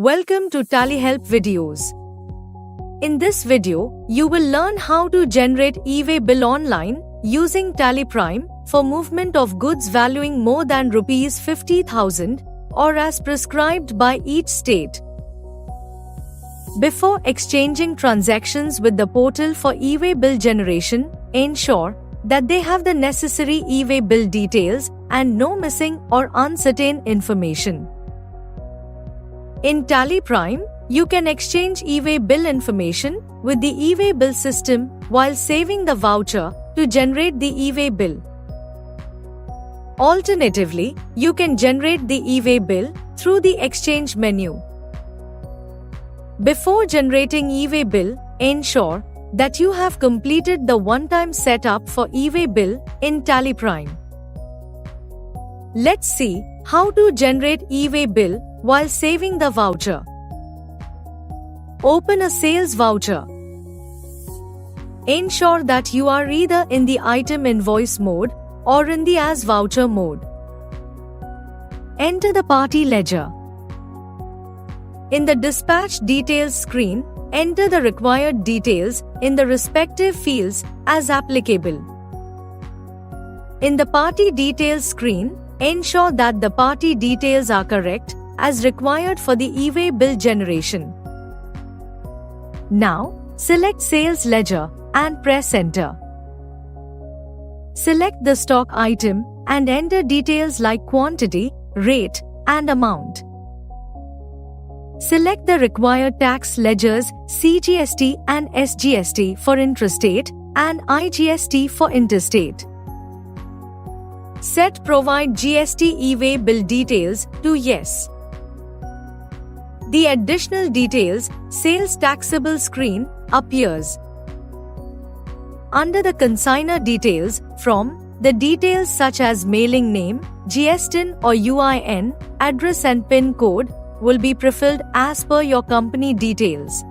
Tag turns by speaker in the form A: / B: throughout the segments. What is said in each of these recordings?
A: Welcome to TallyHelp videos. In this video, you will learn how to generate e-way bill online using TallyPrime for movement of goods valuing more than Rs 50,000 or as prescribed by each state. Before exchanging transactions with the portal for e-way bill generation, ensure that they have the necessary e-way bill details and no missing or uncertain information. In TallyPrime, you can exchange e-way bill information with the e-way bill system while saving the voucher to generate the e-way bill. Alternatively, you can generate the e-way bill through the exchange menu. Before generating e-way bill, ensure that you have completed the one-time setup for e-way bill in TallyPrime. Let's see how to generate e-way bill while saving the voucher. Open a sales voucher. Ensure that you are either in the item invoice mode or in the as voucher mode. Enter the party ledger. In the dispatch details screen, enter the required details in the respective fields as applicable. In the party details screen, ensure that the party details are correct as required for the e-way bill generation. Now, select Sales Ledger and press Enter. Select the stock item and enter details like quantity, rate, and amount. Select the required tax ledgers CGST and SGST for intrastate and IGST for interstate. Set Provide GST e-way bill details to Yes. The additional details Sales Taxable screen appears. Under the consignor details, from the details such as mailing name, GSTIN or UIN, address and PIN code will be prefilled as per your company details.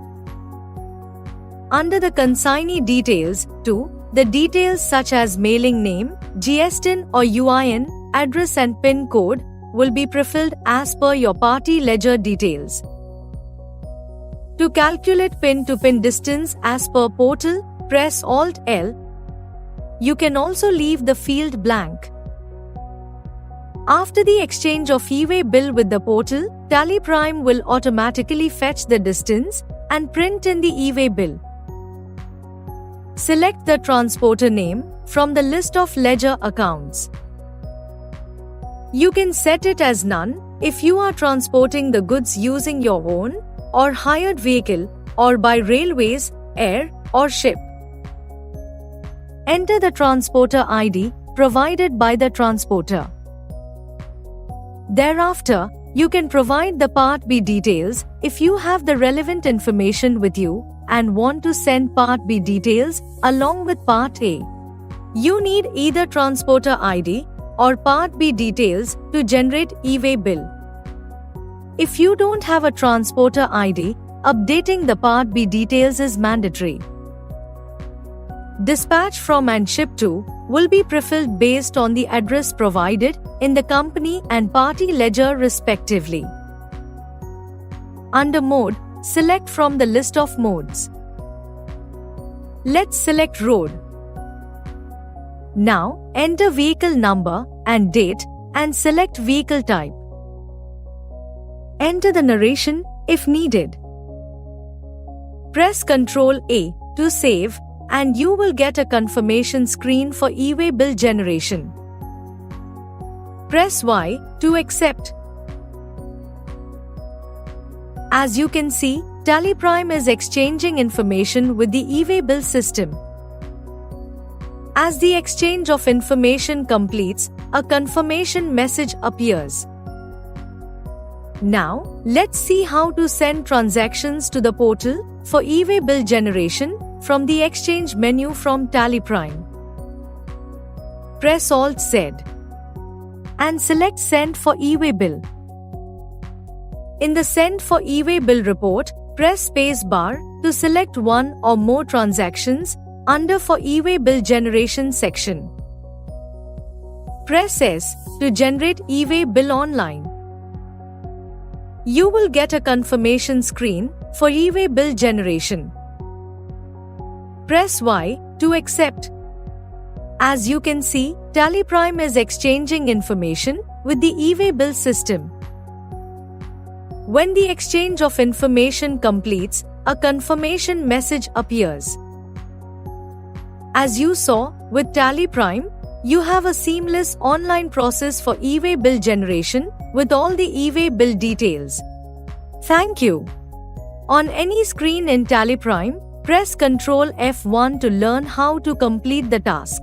A: Under the consignee details, too, the details such as mailing name, GSTIN or UIN, address and PIN code will be prefilled as per your party ledger details. To calculate pin to pin distance as per portal, press Alt-L. You can also leave the field blank. After the exchange of e-way bill with the portal, TallyPrime will automatically fetch the distance and print in the e-way bill. Select the transporter name from the list of ledger accounts. You can set it as none if you are transporting the goods using your own or hired vehicle or by railways, air, or ship. Enter the transporter ID provided by the transporter. Thereafter, you can provide the Part B details if you have the relevant information with you and want to send Part B details along with Part A. You need either transporter ID or Part B details to generate e-way bill. If you don't have a transporter ID, updating the Part B details is mandatory. Dispatch from and ship to will be prefilled based on the address provided in the company and party ledger respectively. Under Mode, select from the list of modes. Let's select Road. Now, enter vehicle number and date and select vehicle type. Enter the narration if needed. Press Ctrl A to save and you will get a confirmation screen for e-way bill generation. Press Y to accept. As you can see, TallyPrime is exchanging information with the e-way bill system. As the exchange of information completes, a confirmation message appears. Now, let's see how to send transactions to the portal for e-way bill generation from the exchange menu from TallyPrime. Press Alt-Z and select Send for e-way bill. In the Send for e-way bill report, press space bar to select one or more transactions under for e-way bill generation section. Press S to generate e-way bill online. You will get a confirmation screen for e-way bill generation. Press Y to accept. As you can see, TallyPrime is exchanging information with the e-way bill system. When the exchange of information completes, a confirmation message appears. As you saw, with TallyPrime, you have a seamless online process for e-way bill generation with all the e-way bill details. Thank you. On any screen in TallyPrime, press Ctrl F1 to learn how to complete the task.